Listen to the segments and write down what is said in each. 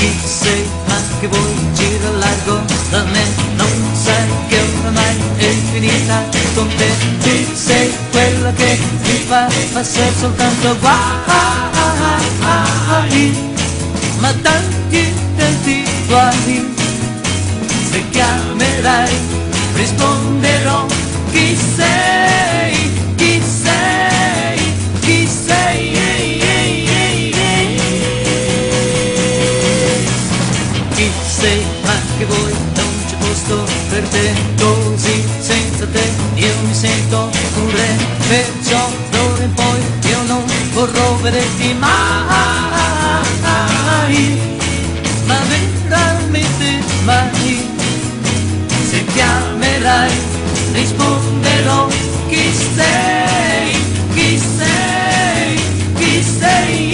Chi sei, ma che vuoi, gira largo da me, non sai che ormai è finita con te. Tu sei quella che mi fa passare soltanto guai, ma tanti guai. Se chiamerai risponderò. Chi sei, chi sei, chi sei, chi sei, ma che vuoi, non c'è posto per te, così senza te io mi sento un re, perciò d'ora in poi io non vorrò vederti mai, ma veramente mai. Se chiamerai risponderò. Chi sei, chi sei, chi sei,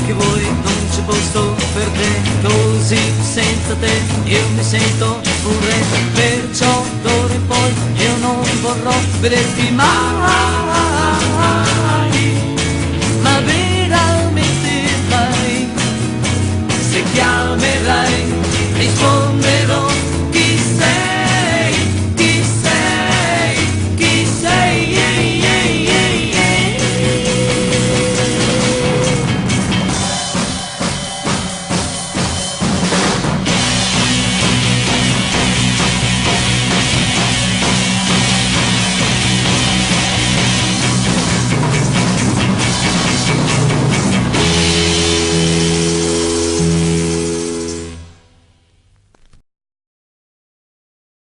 che vuoi, non c'è posto per te, così senza te io mi sento un re, perciò d'ora in poi io non vorrò vederti mai, ma veramente mai. Se chiamerai risponderai.